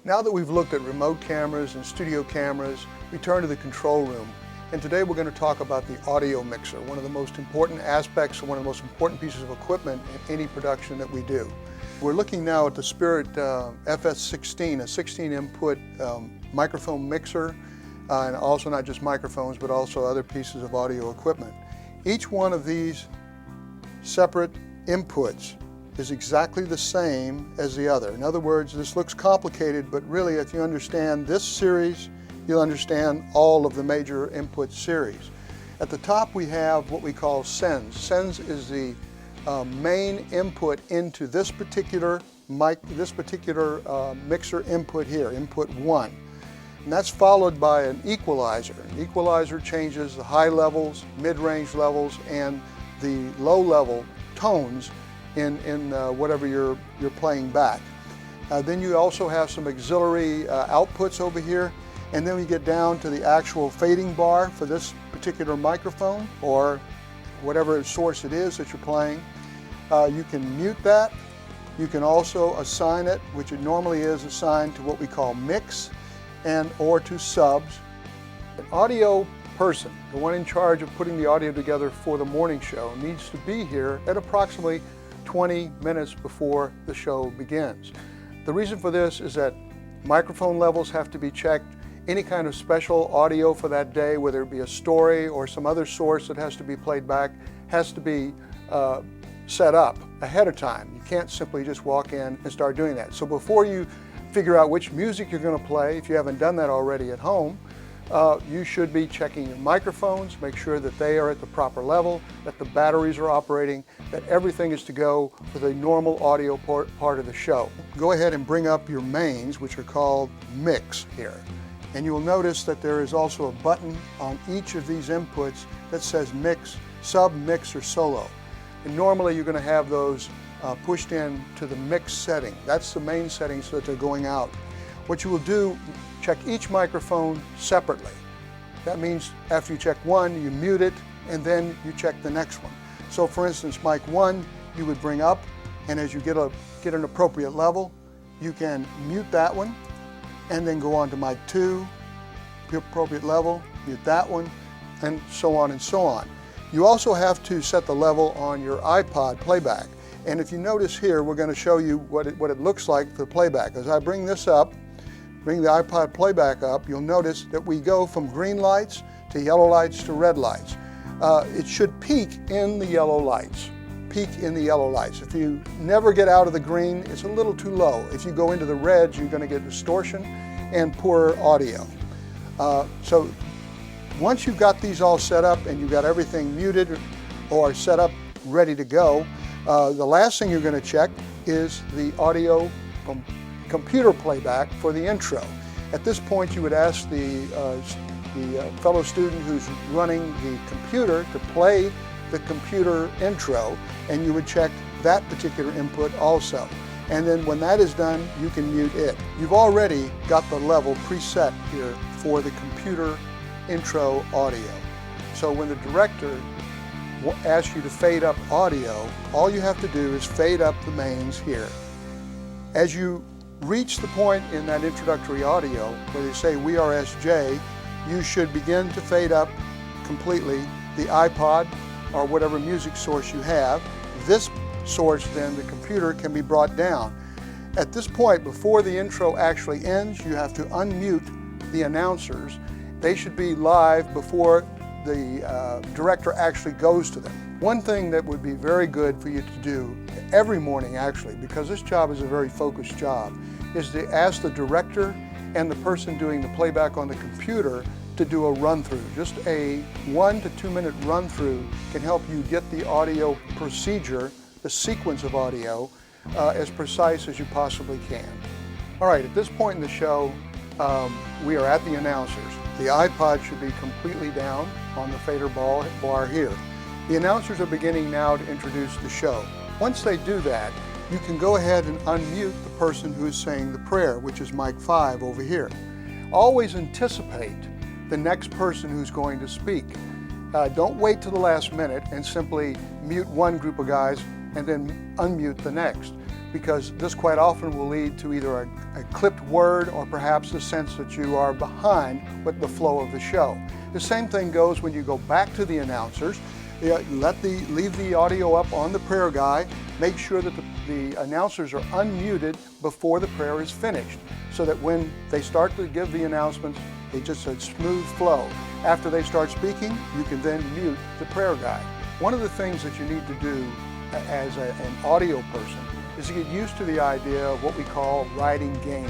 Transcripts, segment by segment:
Now that we've looked at remote cameras and studio cameras, we turn to the control room. And today we're going to talk about the audio mixer, one of the most important aspects and one of the most important pieces of equipment in any production that we do. We're looking now at the Spirit FS16, a 16 input microphone mixer, and also not just microphones but also other pieces of audio equipment. Each one of these separate inputs is exactly the same as the other. In other words, this looks complicated, but really if you understand this series, you'll understand all of the major input series. At the top we have what we call sends. Sends is the main input into this particular mixer input here, input 1. And that's followed by an equalizer. An equalizer changes the high levels, mid-range levels, and the low-level tones in whatever you're playing back. Then you also have some auxiliary outputs over here, and then we get down to the actual fading bar for this particular microphone or whatever source it is that you're playing. You can mute that. You can also assign it, which it normally is assigned to what we call mix and or to subs. An audio person, the one in charge of putting the audio together for the morning show, needs to be here at approximately 20 minutes before the show begins. The reason for this is that microphone levels have to be checked. Any kind of special audio for that day, whether it be a story or some other source that has to be played back, has to be set up ahead of time. You can't simply just walk in and start doing that. So before you figure out which music you're going to play, if you haven't done that already at home, you should be checking your microphones, make sure that they are at the proper level, that the batteries are operating, that everything is to go for the normal audio part of the show. Go ahead and bring up your mains, which are called mix here. And you will notice that there is also a button on each of these inputs that says mix, sub, mix, or solo. And normally you're going to have those pushed in to the mix setting. That's the main setting so that they're going out. What you will do, check each microphone separately. That means after you check one, you mute it, and then you check the next one. So for instance, mic 1, you would bring up, and as you get an appropriate level, you can mute that one, and then go on to mic 2, the appropriate level, mute that one, and so on and so on. You also have to set the level on your iPod playback. And if you notice here, we're going to show you what it looks like for playback. As I bring this up, bring the iPod playback up, you'll notice that we go from green lights to yellow lights to red lights. It should peak in the yellow lights. Peak in the yellow lights. If you never get out of the green, it's a little too low. If you go into the reds, you're going to get distortion and poorer audio. So once you've got these all set up and you've got everything muted or set up ready to go, the last thing you're going to check is the audio from computer playback for the intro. At this point you would ask the fellow student who's running the computer to play the computer intro, and you would check that particular input also. And then when that is done, you can mute it. You've already got the level preset here for the computer intro audio. So when the director asks you to fade up audio, all you have to do is fade up the mains here. As you reach the point in that introductory audio where they say "We are SJ," you should begin to fade up completely the iPod or whatever music source you have. This source, then, the computer, can be brought down. At this point, before the intro actually ends, you have to unmute the announcers. They should be live before the director actually goes to them. One thing that would be very good for you to do every morning, actually, because this job is a very focused job, is to ask the director and the person doing the playback on the computer to do a run-through. Just a 1 to 2 minute run-through can help you get the audio procedure, the sequence of audio, as precise as you possibly can. All right, at this point in the show, we are at the announcers. The iPod should be completely down on the fader bar here. The announcers are beginning now to introduce the show. Once they do that, you can go ahead and unmute the person who is saying the prayer, which is mic 5 over here. Always anticipate the next person who's going to speak. Don't wait till the last minute and simply mute one group of guys and then unmute the next. because this quite often will lead to either a clipped word or perhaps the sense that you are behind with the flow of the show. The same thing goes when you go back to the announcers. Leave the audio up on the prayer guide. Make sure that the announcers are unmuted before the prayer is finished, so that when they start to give the announcements, it's just a smooth flow. After they start speaking, you can then mute the prayer guide. One of the things that you need to do as an audio person is to get used to the idea of what we call writing gain.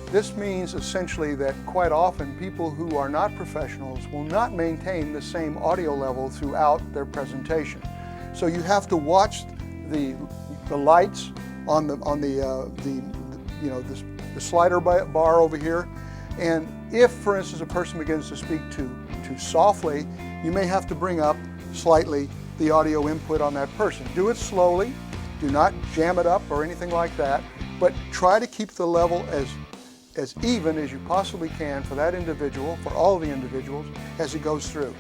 This means essentially that quite often people who are not professionals will not maintain the same audio level throughout their presentation. So you have to watch the lights on the slider bar over here, and if, for instance, a person begins to speak too softly, you may have to bring up slightly the audio input on that person. Do it slowly. Do not jam it up or anything like that, but try to keep the level as even as you possibly can for that individual, for all the individuals, as it goes through.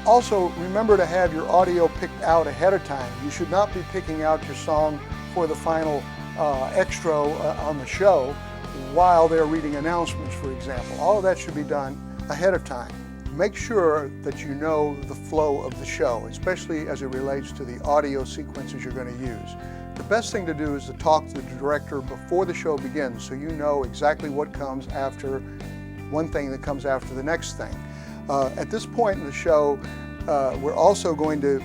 Also, remember to have your audio picked out ahead of time. You should not be picking out your song for the final extra on the show while they're reading announcements, for example. All of that should be done ahead of time. Make sure that you know the flow of the show, especially as it relates to the audio sequences you're going to use. The best thing to do is to talk to the director before the show begins, so you know exactly what comes after one thing that comes after the next thing. At this point in the show, we're also going to,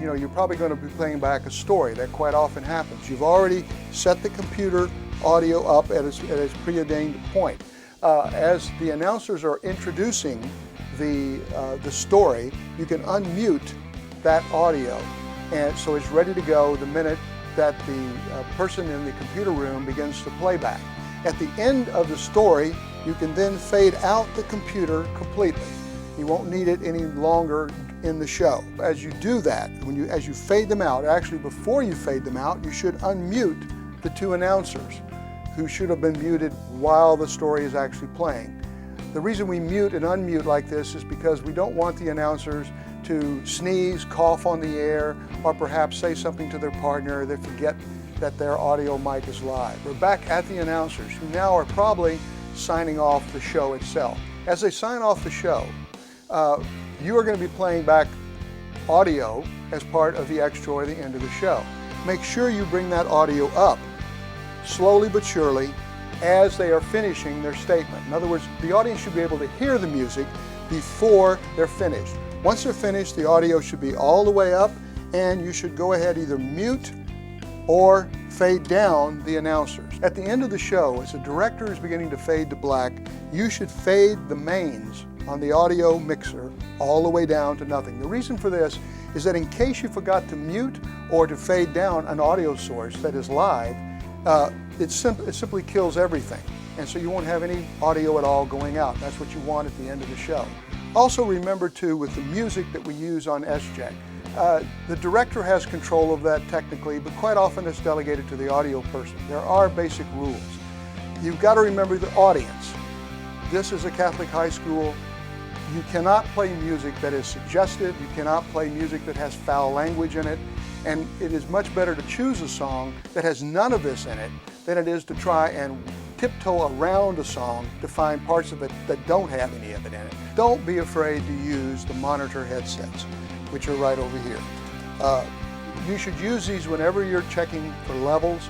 you're probably going to be playing back a story. That quite often happens. You've already set the computer audio up at its preordained point. As the announcers are introducing the story, you can unmute that audio, and so it's ready to go the minute that the person in the computer room begins to play back. At the end of the story, you can then fade out the computer completely. You won't need it any longer in the show. As you do that, as you fade them out, actually before you fade them out, you should unmute the two announcers who should have been muted while the story is actually playing. The reason we mute and unmute like this is because we don't want the announcers to sneeze, cough on the air, or perhaps say something to their partner. They forget that their audio mic is live. We're back at the announcers, who now are probably signing off the show itself. As they sign off the show, you are going to be playing back audio as part of the extra or the end of the show. Make sure you bring that audio up slowly but surely as they are finishing their statement. In other words, the audience should be able to hear the music before they're finished. Once they're finished, the audio should be all the way up, and you should go ahead either mute or fade down the announcers. At the end of the show, as the director is beginning to fade to black, you should fade the mains on the audio mixer all the way down to nothing. The reason for this is that in case you forgot to mute or to fade down an audio source that is live, it simply kills everything. And so you won't have any audio at all going out. That's what you want at the end of the show. Also remember too, with the music that we use on SJET, the director has control of that technically, but quite often it's delegated to the audio person. There are basic rules. You've got to remember the audience. This is a Catholic high school. You cannot play music that is suggestive. You cannot play music that has foul language in it. And it is much better to choose a song that has none of this in it than it is to try and tiptoe around a song to find parts of it that don't have any of it in it. Don't be afraid to use the monitor headsets, which are right over here. You should use these whenever you're checking for levels.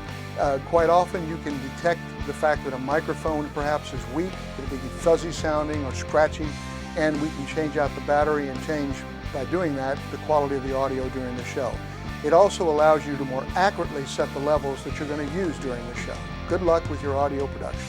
Quite often you can detect the fact that a microphone perhaps is weak, it'll be fuzzy sounding or scratchy, and we can change out the battery and change, by doing that, the quality of the audio during the show. It also allows you to more accurately set the levels that you're going to use during the show. Good luck with your audio production.